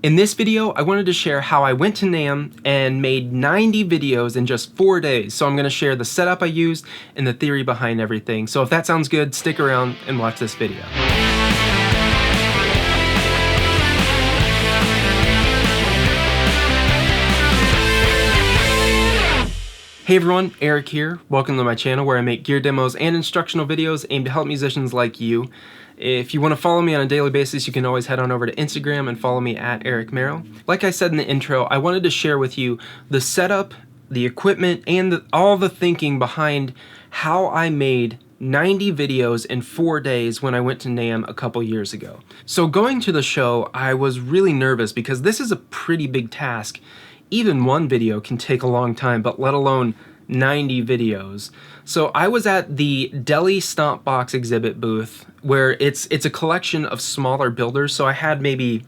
In this video, I wanted to share how I went to NAMM and made 90 videos in just 4 days. So I'm going to share the setup I used and the theory behind everything. So if that sounds good, stick around and watch this video. Hey everyone, Eric here. Welcome to my channel where I make gear demos and instructional videos aimed to help musicians like you. If you want to follow me on a daily basis, you can always head on over to Instagram and follow me at Eric Merrow. Like I said in the intro, I wanted to share with you the setup, the equipment, and all the thinking behind how I made 90 videos in 4 days when I went to NAMM a couple years ago. So going to the show, I was really nervous because this is a pretty big task. Even one video can take a long time, but let alone 90 videos. So I was at the Deli Stomp Box exhibit booth where it's a collection of smaller builders. So I had maybe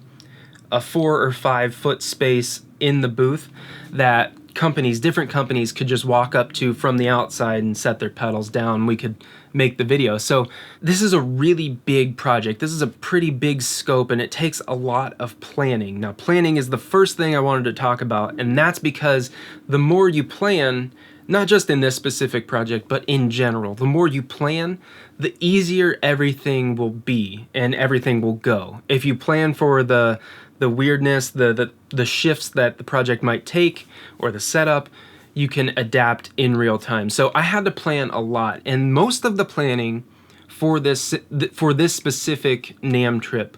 a 4 or 5 foot space in the booth that different companies could just walk up to from the outside and set their pedals down. We could make the video. So this is a really big project. This is a pretty big scope and it takes a lot of planning. Now planning is the first thing I wanted to talk about, and that's because the more you plan, not just in this specific project, but in general, the more you plan, the easier everything will be and everything will go. If you plan for the weirdness, the shifts that the project might take, or the setup, you can adapt in real time. So I had to plan a lot, and most of the planning for this specific NAMM trip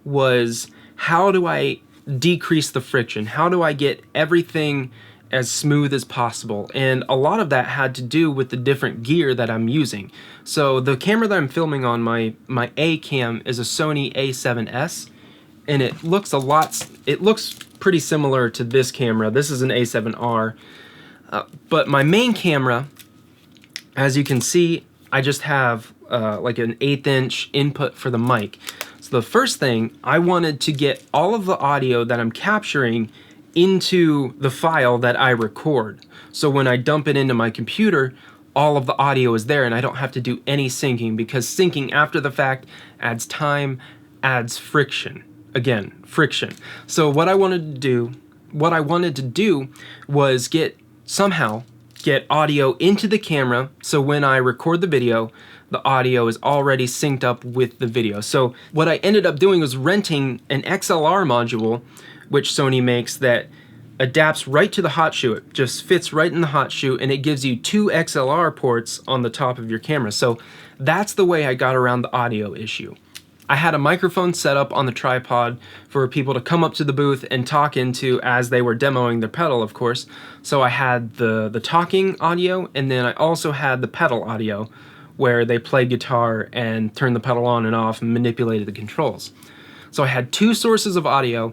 was, how do I decrease the friction? How do I get everything as smooth as possible? And a lot of that had to do with the different gear that I'm using. So the camera that I'm filming on, my A cam, is a Sony A7S, and it looks pretty similar to this camera. This is an A7R. But my main camera, as you can see, I just have like an 1/8 inch input for the mic. So the first thing, I wanted to get all of the audio that I'm capturing into the file that I record. So when I dump it into my computer, all of the audio is there and I don't have to do any syncing, because syncing after the fact adds time, adds friction. Again, friction. So what I wanted to do was somehow get audio into the camera, so when I record the video, the audio is already synced up with the video. So what I ended up doing was renting an XLR module, which Sony makes, that adapts right to the hot shoe. It just fits right in the hot shoe, and it gives you 2 XLR ports on the top of your camera. So that's the way I got around the audio issue. I had a microphone set up on the tripod for people to come up to the booth and talk into as they were demoing their pedal, of course. So I had the talking audio, and then I also had the pedal audio where they played guitar and turned the pedal on and off and manipulated the controls. So I had 2 sources of audio,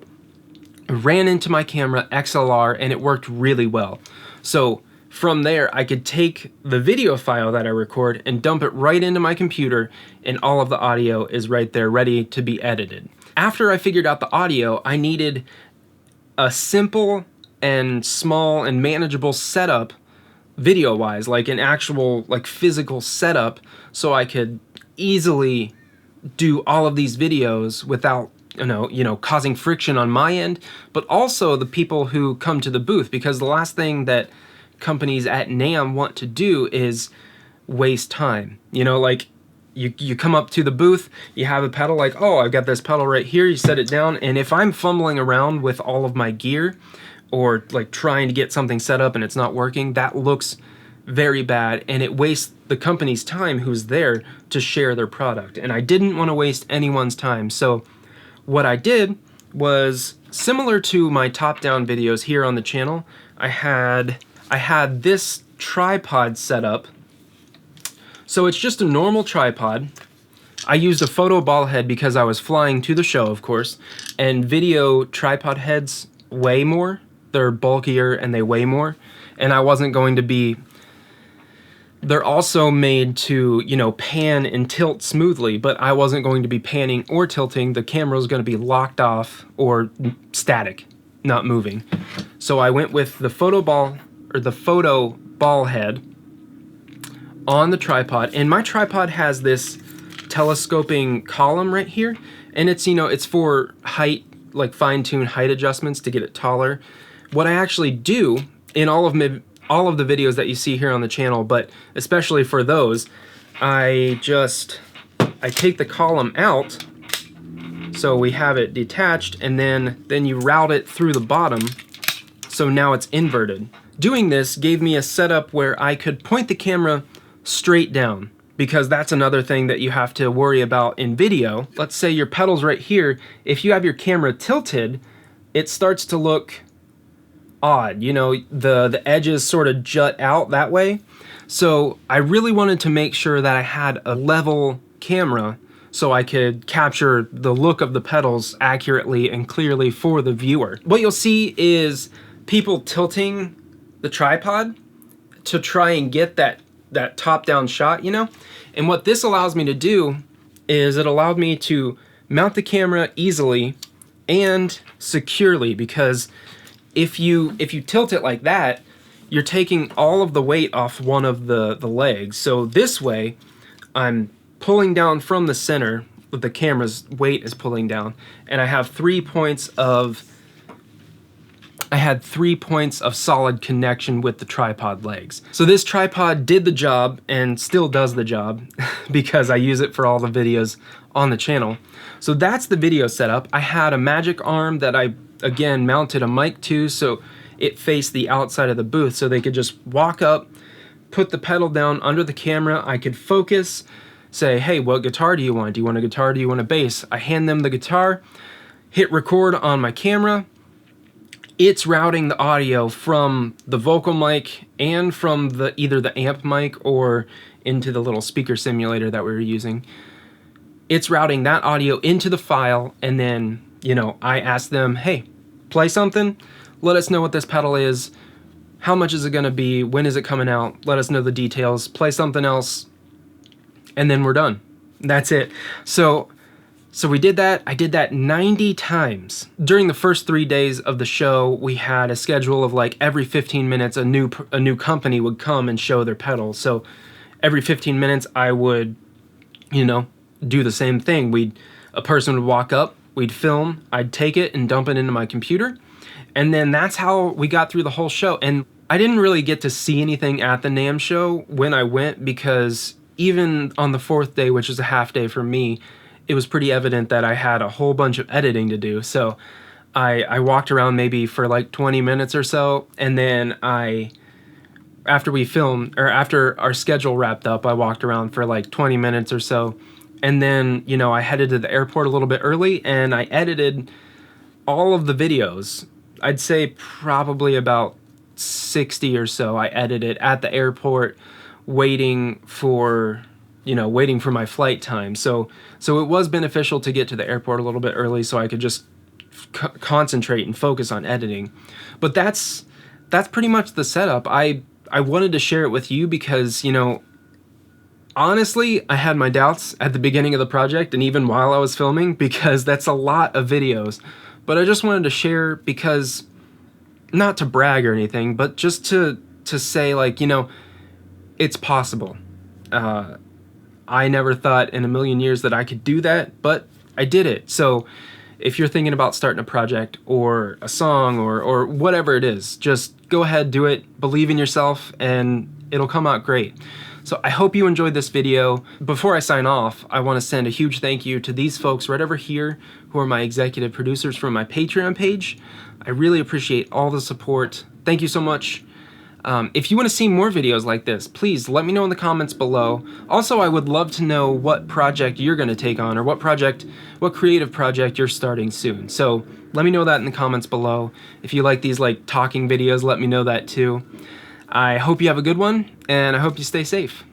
ran into my camera XLR, and it worked really well. So from there, I could take the video file that I record and dump it right into my computer, and all of the audio is right there ready to be edited. After I figured out the audio, I needed a simple and small and manageable setup video-wise, like an actual physical setup, so I could easily do all of these videos without causing friction on my end, but also the people who come to the booth, because the last thing that companies at NAMM want to do is waste time. You come up to the booth, you have a pedal, like, oh, I've got this pedal right here, you set it down, and if I'm fumbling around with all of my gear, or like trying to get something set up and it's not working, that looks very bad, and it wastes the company's time who's there to share their product. And I didn't want to waste anyone's time. So what I did was, similar to my top-down videos here on the channel, I had this tripod set up. So it's just a normal tripod. I used a photo ball head because I was flying to the show, of course, and video tripod heads weigh more. They're bulkier and they weigh more, and I wasn't going to be... They're also made to, pan and tilt smoothly, but I wasn't going to be panning or tilting. The camera was going to be locked off or static, not moving. So I went with the photo ball head on the tripod, and my tripod has this telescoping column right here, and it's, it's for height like fine-tune height adjustments to get it taller. What I actually do in all of the videos that you see here on the channel, but especially for those, I take the column out, so we have it detached, and then you route it through the bottom, so now it's inverted. Doing this gave me a setup where I could point the camera straight down, because that's another thing that you have to worry about in video. Let's say your pedal's right here. If you have your camera tilted, it starts to look odd. You know, the edges sort of jut out that way. So I really wanted to make sure that I had a level camera so I could capture the look of the pedals accurately and clearly for the viewer. What you'll see is people tilting the tripod to try and get that top-down shot, you know? And what this allows me to do is it allowed me to mount the camera easily and securely, because if you tilt it like that, you're taking all of the weight off one of the legs. So this way, I'm pulling down from the center, the camera's weight is pulling down, and I have 3 points of solid connection with the tripod legs. So this tripod did the job and still does the job because I use it for all the videos on the channel. So that's the video setup. I had a magic arm that I, again, mounted a mic to, so it faced the outside of the booth, so they could just walk up, put the pedal down under the camera. I could focus, say, hey, what guitar do you want? Do you want a guitar? Do you want a bass? I hand them the guitar, hit record on my camera. It's routing the audio from the vocal mic and from either the amp mic or into the little speaker simulator that we were using. It's routing that audio into the file, and then, you know, I ask them, hey, play something, let us know what this pedal is, how much is it gonna be, when is it coming out, let us know the details, play something else, and then we're done. That's it. So we did that. I did that 90 times. During the first 3 days of the show, we had a schedule of like every 15 minutes a new company would come and show their pedals. So every 15 minutes I would, you know, do the same thing. A person would walk up, we'd film, I'd take it and dump it into my computer. And then that's how we got through the whole show. And I didn't really get to see anything at the NAMM show when I went, because even on the 4th day, which is a half day for me, it was pretty evident that I had a whole bunch of editing to do. So I walked around maybe for like 20 minutes or so, and then after we filmed, or after our schedule wrapped up, I walked around for like 20 minutes or so, and then, you know, I headed to the airport a little bit early, and I edited all of the videos. I'd say probably about 60 or so I edited at the airport, waiting for my flight time. So it was beneficial to get to the airport a little bit early so I could just concentrate and focus on editing. But that's pretty much the setup. I wanted to share it with you because, you know, honestly, I had my doubts at the beginning of the project and even while I was filming, because that's a lot of videos. But I just wanted to share because, not to brag or anything, but just to say, like, you know, it's possible. I never thought in a million years that I could do that, but I did it. So if you're thinking about starting a project or a song or whatever it is, just go ahead, do it, believe in yourself, and it'll come out great. So I hope you enjoyed this video. Before I sign off, I want to send a huge thank you to these folks right over here who are my executive producers from my Patreon page. I really appreciate all the support. Thank you so much. If you want to see more videos like this, please let me know in the comments below. Also, I would love to know what project you're going to take on, or what creative project you're starting soon. So let me know that in the comments below. If you like these like talking videos, let me know that too. I hope you have a good one, and I hope you stay safe.